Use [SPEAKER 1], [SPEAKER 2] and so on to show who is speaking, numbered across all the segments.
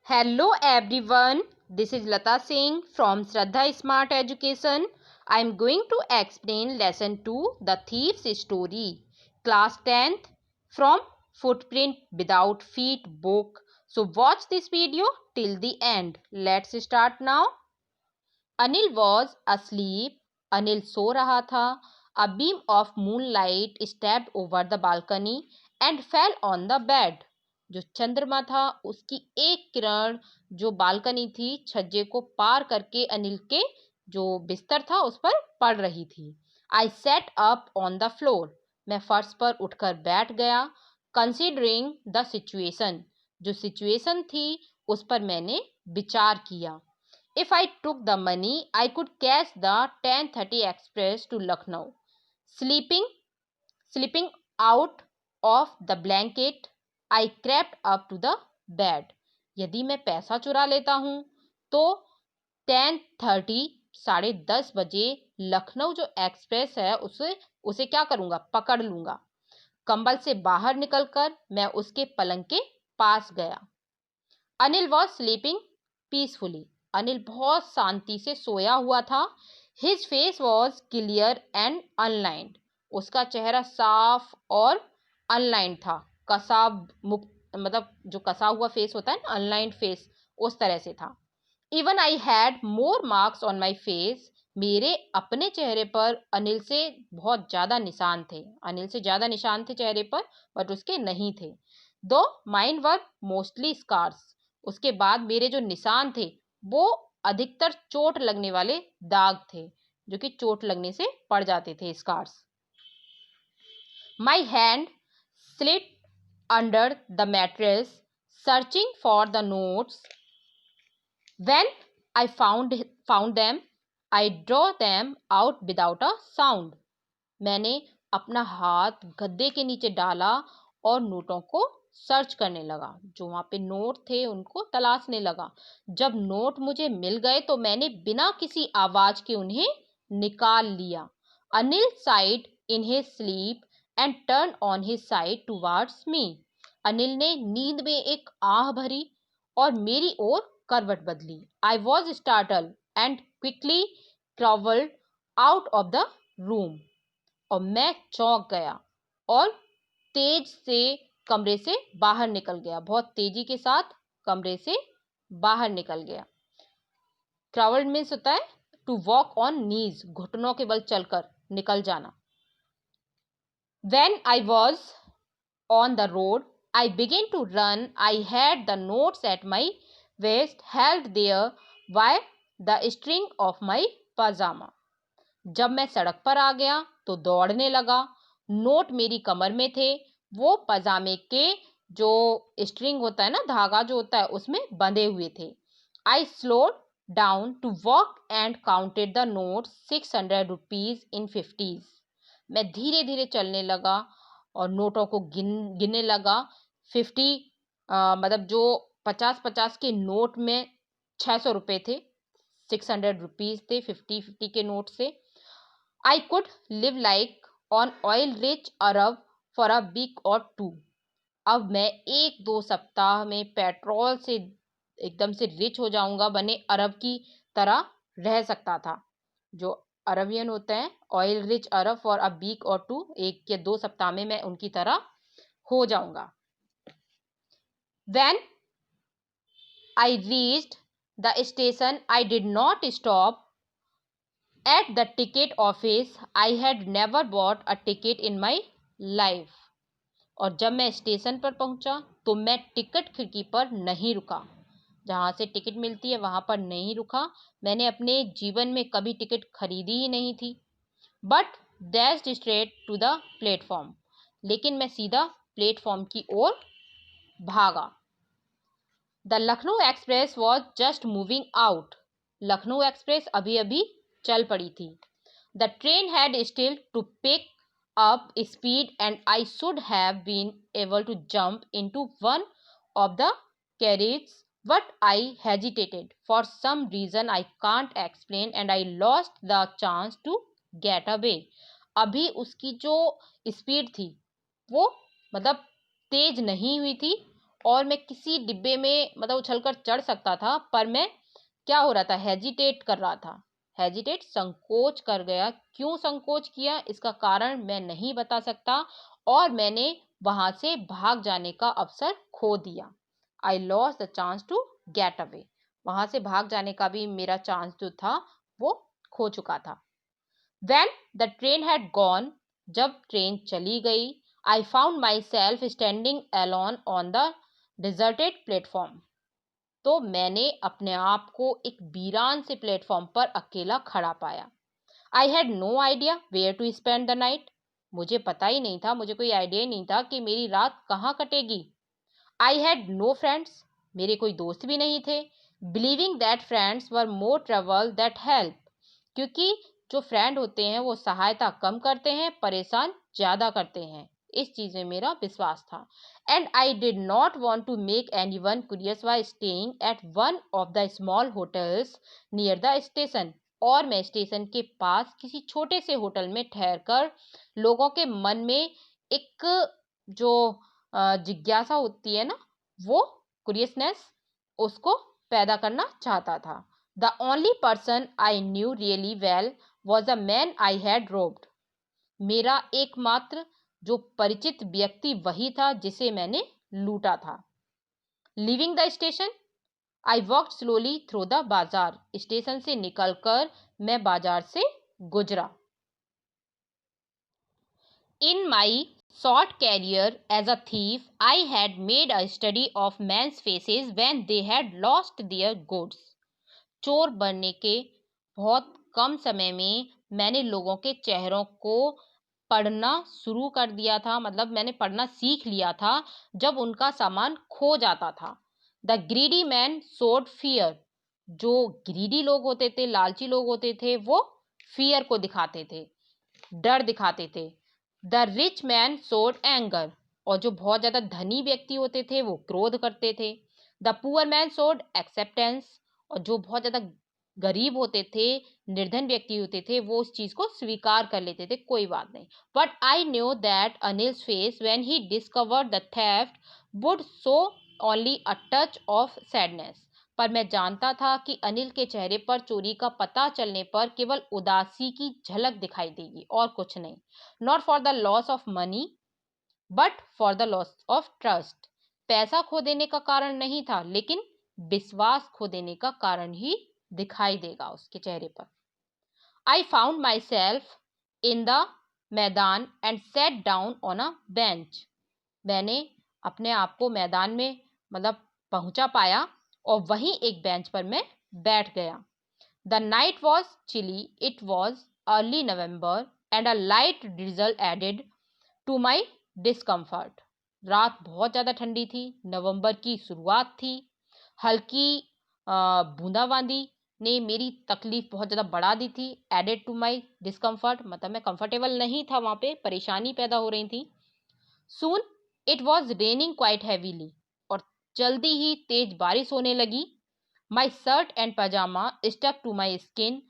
[SPEAKER 1] Hello everyone, this is Lata Singh from Shraddha Smart Education. I am going to explain lesson 2, The Thief's Story, class 10th from Footprint Without Feet book. So watch this video till the end. Let's start now. Anil was asleep. Anil सो रहा था. A beam of moonlight stepped over the balcony and fell on the bed. जो चंद्रमा था उसकी एक किरण जो balcony थी छज्जे को पार करके अनिल के जो बिस्तर था उस पर पड़ रही थी. I sat up on the floor. मैं फर्श पर उठकर बैठ गया. Considering the situation. जो सिचुएशन थी उस पर मैंने विचार किया. If I took the money, I could catch the 10:30 express to Lucknow. Sleeping out of the blanket, I crept up to the bed. यदि मैं पैसा चुरा लेता हूँ तो 10:30 10:30 बजे लखनऊ जो एक्सप्रेस है उसे क्या करूँगा, पकड़ लूँगा. कंबल से बाहर निकलकर मैं उसके पलंग के पास गया. Anil was sleeping peacefully. Anil बहुत शांति से सोया हुआ था. His face was clear and unlined. उसका चेहरा साफ और अनलाइंड था. कसा मुक्त मतलब जो कसा हुआ फेस होता है ना, अनलाइंड फेस, उस तरह से था. Even I had more marks on my face. मेरे अपने चेहरे पर अनिल से बहुत ज़्यादा निशान थे. अनिल से ज़्यादा निशान थे चेहरे पर, बट उसके नहीं थे. दो माइन वर मोस्टली स्कार्स. उसके बाद मेरे जो निशान थे वो अधिकतर चोट लगने वाले दाग थे, जो कि चोट लगने से पड़ जाते थे, scars. My hand slit under the mattress searching for the notes. When I found them I draw them out without a sound. मैंने अपना हाथ गद्दे के नीचे डाला और नोटों को सर्च करने लगा. जो वहाँ पे नोट थे उनको तलाशने लगा. जब नोट मुझे मिल गए तो मैंने बिना किसी आवाज के उन्हें निकाल लिया. Anil side in his sleep and turn on his side towards me. Anil ने नींद में एक आह भरी और मेरी ओर करवट बदली. I was startle and quickly crawled out of the room. और मैं चौंक गया और तेज से कमरे से बाहर निकल गया. बहुत तेजी के साथ कमरे से बाहर निकल गया. क्राउल्ड मीन्स होता है टू वॉक ऑन नीज, घुटनों के बल चलकर निकल जाना. When I was on the road I began to run. I had the notes at my waist held there by the string of my pyjama. जब मैं सड़क पर आ गया तो दौड़ने लगा. नोट मेरी कमर में थे, वो पजामे के जो स्ट्रिंग होता है ना, धागा जो होता है, उसमें बंधे हुए थे. I slowed down to walk and counted the note 600 rupees in 50s. मैं धीरे धीरे चलने लगा और नोटों को गिनने लगा. 50 मतलब जो 50-50 के नोट में 600 रुपये थे, 600 रुपीज थे 50-50 के नोट से. I could live like on oil rich Arab for a week or two. अब मैं 1-2 सप्ताह में पेट्रोल से एकदम से रिच हो जाऊंगा, बने अरब की तरह रह सकता था. जो अरबियन होते हैं, oil rich Arab for a week or two, 1 या 2 सप्ताह में मैं उनकी तरह हो जाऊंगा. When I reached the station, I did not stop at the ticket office. I had never bought a ticket in my life. और जब मैं स्टेशन पर पहुंचा तो मैं टिकट खिड़की पर नहीं रुका. जहाँ से टिकट मिलती है वहाँ पर नहीं रुका. मैंने अपने जीवन में कभी टिकट खरीदी ही नहीं थी. But dashed straight to the platform. लेकिन मैं सीधा प्लेटफॉर्म की ओर भागा. The Lucknow express was just moving out. Lucknow express अभी अभी चल पड़ी थी. The train had still to pick up speed and I should have been able to jump into one of the carriages, but I hesitated for some reason I can't explain and I lost the chance to get away. अभी उसकी जो speed थी वो मतलब तेज नहीं हुई थी और मैं किसी डिब्बे में मतलब उछलकर चढ़ सकता था, पर मैं क्या हो रहा था, हेजिटेट कर रहा था। हेजिटेट, संकोच कर गया। क्यों संकोच किया इसका कारण मैं नहीं बता सकता, और मैंने वहां से भाग जाने का अवसर खो दिया। I lost the chance to get away. वहां से भाग जाने का भी मेरा चांस जो था वो खो चुका था। When the train had gone, जब ट्रेन चली गई, I found myself standing alone on the deserted platform. तो मैंने अपने आप को एक वीरान से प्लेटफॉर्म पर अकेला खड़ा पाया। I had no idea where to spend the night. मुझे पता ही नहीं था, मुझे कोई आइडिया ही नहीं था कि मेरी रात कहाँ कटेगी। I had no friends. मेरे कोई दोस्त भी नहीं थे। Believing that friends were more trouble than help. क्योंकि जो फ्रेंड होते हैं वो सहायता कम करते हैं, परेशान ज्यादा करते हैं। इस चीज में मेरा विश्वास था। And I did not want to make any one curious by staying at one of the small hotels near the station. और मैं स्टेशन के पास किसी छोटे से होटल में ठहर कर लोगों के मन में एक जो जिज्ञासा होती है ना, वो क्यूरियसनेस, उसको पैदा करना चाहता था। The only person I knew really well was the man I had robed. मेरा एकमात्र जो परिचित व्यक्ति वही था जिसे मैंने लूटा था। Living the station, I walked slowly through the बाजार। स्टेशन से निकलकर मैं बाजार से गुजरा। In my short career as a thief, I had made a study of men's faces when they had lost their goods. चोर बनने के बहुत कम समय में मैंने लोगों के चेहरों को पढ़ना शुरू कर दिया था, मतलब मैंने पढ़ना सीख लिया था जब उनका सामान खो जाता था। The greedy man showed fear. जो ग्रीडी लोग होते थे, लालची लोग होते थे, वो फियर को दिखाते थे, डर दिखाते थे। The rich man showed anger. और जो बहुत ज्यादा धनी व्यक्ति होते थे वो क्रोध करते थे। The poor man showed acceptance. और जो बहुत ज्यादा गरीब होते थे, निर्धन व्यक्ति होते थे, वो उस चीज को स्वीकार कर लेते थे, कोई बात नहीं। But I knew that Anil's face when he discovered the theft would show only a touch of sadness. पर मैं जानता था कि अनिल के चेहरे पर चोरी का पता चलने पर केवल उदासी की झलक दिखाई देगी और कुछ नहीं। Not for the loss of money but for the loss of trust. पैसा खो देने का कारण नहीं था, लेकिन विश्वास खो देने का कारण ही दिखाई देगा उसके चेहरे पर। I found myself in the maidan and sat down on a bench. मैंने अपने आप को मैदान में मतलब पहुंचा पाया और वहीं एक बेंच पर मैं बैठ गया। The night was chilly, it was early November and a light drizzle added to my discomfort. रात बहुत ज़्यादा ठंडी थी, नवंबर की शुरुआत थी। हल्की बूंदाबांदी ने मेरी तकलीफ बहुत ज़्यादा बढ़ा दी थी। एडेड टू माई डिस्कम्फर्ट मतलब मैं कंफर्टेबल नहीं था, वहाँ पे परेशानी पैदा हो रही थी। Soon it was raining quite heavily. और जल्दी ही तेज बारिश होने लगी। My shirt and pyjama stuck to my skin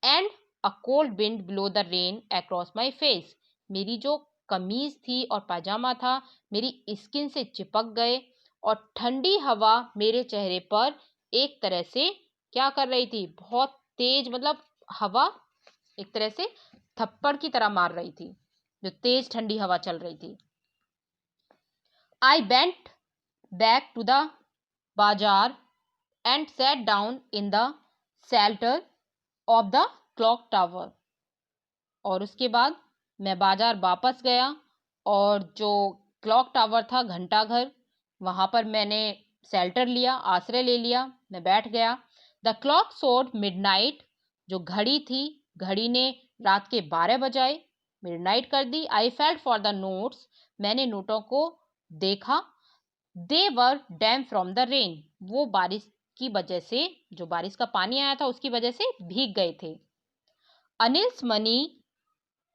[SPEAKER 1] and a cold wind blow the rain across my face. मेरी जो कमीज थी और पजामा था मेरी स्किन से चिपक गए और ठंडी हवा मेरे चेहरे पर एक तरह से क्या कर रही थी, बहुत तेज, मतलब हवा एक तरह से थप्पड़ की तरह मार रही थी, जो तेज ठंडी हवा चल रही थी। I went back to the bazaar and sat down in the shelter of the clock tower. और उसके बाद मैं बाजार वापस गया और जो क्लॉक टावर था, घंटा घर, वहां पर मैंने शेल्टर लिया, आश्रय ले लिया, मैं बैठ गया। The clock showed midnight. जो घड़ी थी, घड़ी ने रात के 12 बजाए, मिडनाइट कर दी। I felt for the notes. मैंने नोटों को देखा। They were damp from the rain. वो बारिश की वजह से, जो बारिश का पानी आया था उसकी वजह से भीग गए थे। Anil's money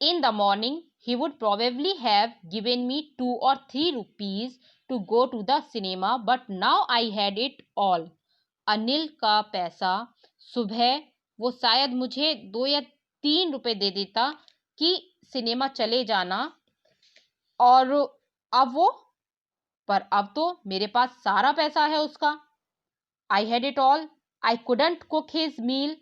[SPEAKER 1] in the morning he would probably have given me 2 or 3 rupees to go to the cinema, but now I had it all. Anil का पैसा सुबह वो शायद मुझे 2 या 3 रुपए दे देता कि सिनेमा चले जाना, और अब वो पर अब तो मेरे पास सारा पैसा है उसका। I had it all, I couldn't cook his meal,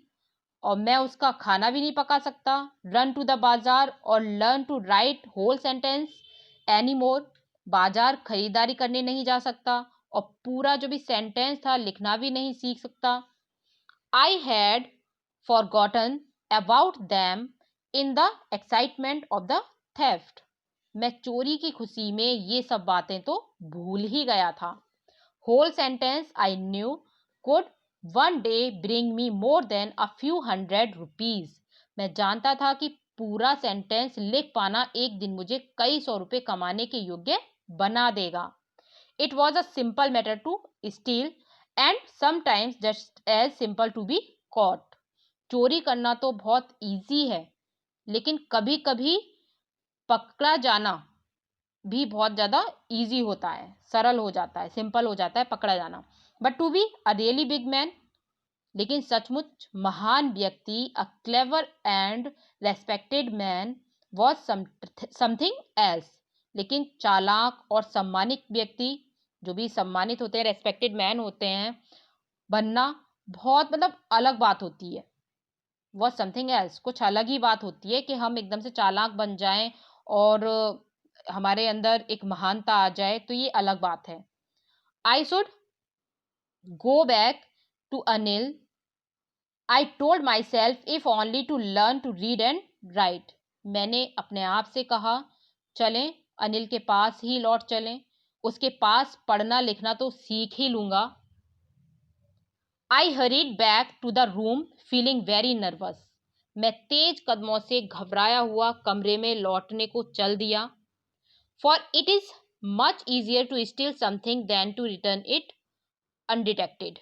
[SPEAKER 1] और मैं उसका खाना भी नहीं पका सकता। रन टू द बाजार और learn to write whole sentence any more, बाजार खरीदारी करने नहीं जा सकता और पूरा जो भी सेंटेंस था लिखना भी नहीं सीख सकता। I had forgotten about them in the excitement of the theft, मैं चोरी की खुशी में ये सब बातें तो भूल ही गया था। Whole sentence I knew could one day bring me more than a few hundred rupees, मैं जानता था कि पूरा सेंटेंस लिख पाना एक दिन मुझे कई सौ रुपए कमाने के योग्य बना देगा। It was a simple matter to steal and sometimes just as simple to be caught, चोरी करना तो बहुत ईजी है, लेकिन कभी कभी पकड़ा जाना भी बहुत ज़्यादा ईजी होता है, सरल हो जाता है, सिंपल हो जाता है पकड़ा जाना। But to be a really big man, लेकिन सचमुच महान व्यक्ति, a clever and respected man was something else, लेकिन चालाक और सम्मानित व्यक्ति, जो भी सम्मानित होते हैं, रेस्पेक्टेड मैन होते हैं, बनना बहुत मतलब अलग बात होती है। वॉज समथिंग एल्स, कुछ अलग ही बात होती है कि हम एकदम से चालाक बन जाएं और हमारे अंदर एक महानता आ जाए, तो ये अलग बात है। I should go back to Anil, I told myself, if only to learn to read and write, मैंने अपने आप से कहा चलें अनिल के पास ही लौट चलें, उसके पास पढ़ना लिखना तो सीख ही लूंगा। I hurried back to the room feeling very nervous, मैं तेज कदमों से घबराया हुआ कमरे में लौटने को चल दिया। For it is much easier to steal something than to return it undetected,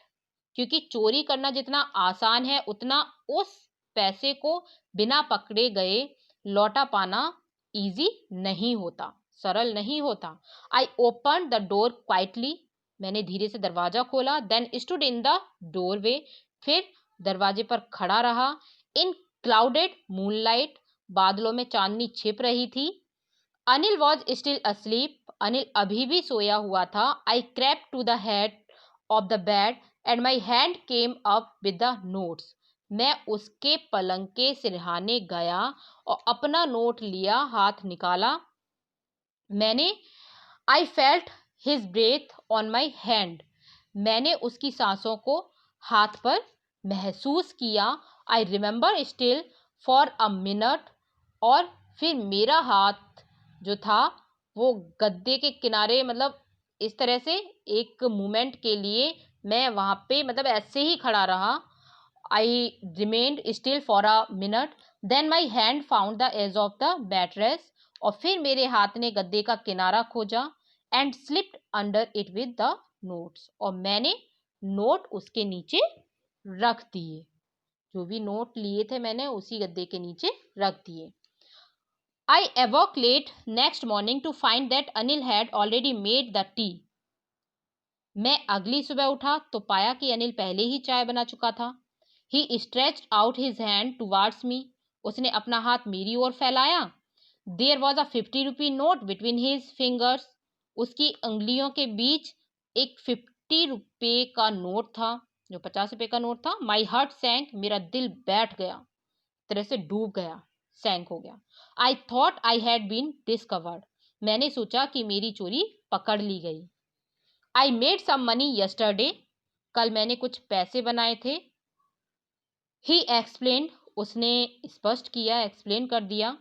[SPEAKER 1] क्योंकि चोरी करना जितना आसान है उतना उस पैसे को बिना पकड़े गए लौटा पाना इजी नहीं होता, सरल नहीं होता। I open the door quietly, मैंने धीरे से दरवाजा खोला। Then stood in the doorway, फिर दरवाजे पर खड़ा रहा। इन क्लाउडेड मूनलाइट, बादलों में चांदनी छिप रही थी। Anil was still asleep, Anil अभी भी सोया हुआ था। I crept to the head of the bed and my hand came up with the notes, मैं उसके पलंग के सिरहाने गया और अपना नोट लिया, हाथ निकाला। मैंने I felt his breath on my hand, मैंने उसकी सांसों को हाथ पर महसूस किया। I remember still for a minute, और फिर मेरा हाथ जो था वो गद्दे के किनारे, मतलब इस तरह से एक मोमेंट के लिए मैं वहां पे मतलब ऐसे ही खड़ा रहा। I remained still for a minute, then my hand found the edge of the mattress, और फिर मेरे हाथ ने गद्दे का किनारा खोजा। And slipped under it with the notes, और मैंने नोट उसके नीचे रख दिए, जो भी नोट लिए थे मैंने उसी गद्दे के नीचे रख दिए। I awoke late next morning to find that Anil had already made the tea. मैं अगली सुबह उठा तो पाया कि अनिल पहले ही चाय बना चुका था। He stretched out his hand towards me. उसने अपना हाथ मेरी ओर फैलाया। There was a 50 rupee note between his fingers. उसकी उंगलियों के बीच एक 50 रुपए का नोट था, जो 50 रुपए का नोट था। My heart sank, मेरा दिल बैठ गया, तरह से डूब गया, सैंक हो गया। I thought I had been discovered, मैंने सोचा कि मेरी चोरी पकड़ ली गई। I made some money yesterday, कल मैंने कुछ पैसे बनाए थे। ही एक्सप्लेन्ड, उसने स्पष्ट किया, एक्सप्लेन कर दिया।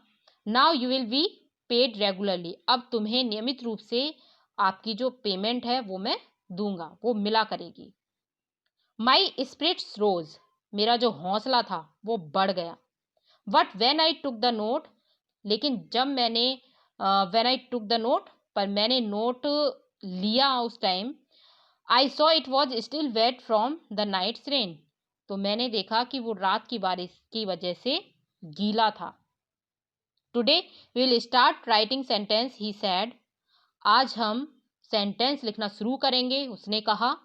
[SPEAKER 1] Now you will be paid regularly, अब तुम्हें नियमित रूप से आपकी जो पेमेंट है वो मैं दूंगा, वो मिला करेगी। माई स्पिरिट्स रोज, मेरा जो हौसला था वो बढ़ गया। But when I took the note, लेकिन जब मैंने when I took the note, पर मैंने नोट लिया उस time, I saw it was still wet from the night's rain, तो मैंने देखा कि वो रात की बारिश की वजह से गीला था। Today we will start writing sentence, he said, आज हम सेंटेंस लिखना शुरू करेंगे, उसने कहा।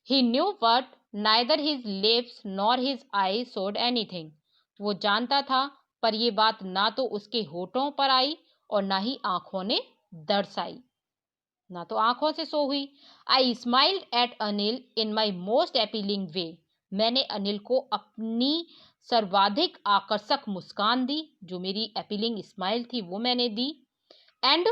[SPEAKER 1] He knew but neither his lips nor his eyes showed anything, वो जानता था पर ये बात ना तो उसके होठों पर आई और ना ही आंखों ने दर्शाई। ना तो आंखों से सो हुई। I smiled at Anil in my most appealing way. मैंने अनिल को अपनी सर्वाधिक आकर्षक मुस्कान दी, जो मेरी अपीलिंग स्माइल थी वो मैंने दी। And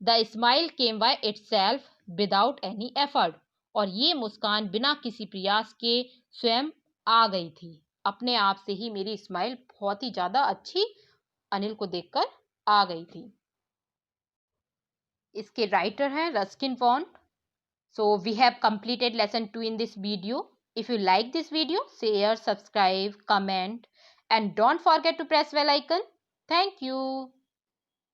[SPEAKER 1] the smile came by itself without any effort. और ये मुस्कान बिना किसी प्रयास के स्वयं आ गई थी। अपने आप से ही मेरी स्माइल बहुत ही ज़्यादा अच्छी अनिल को देखकर आ गई थी। इसके राइटर हैं Ruskin bond. So we have completed lesson 2 in this video. If you like this video, share, subscribe, comment and don't forget to press bell icon. Thank you.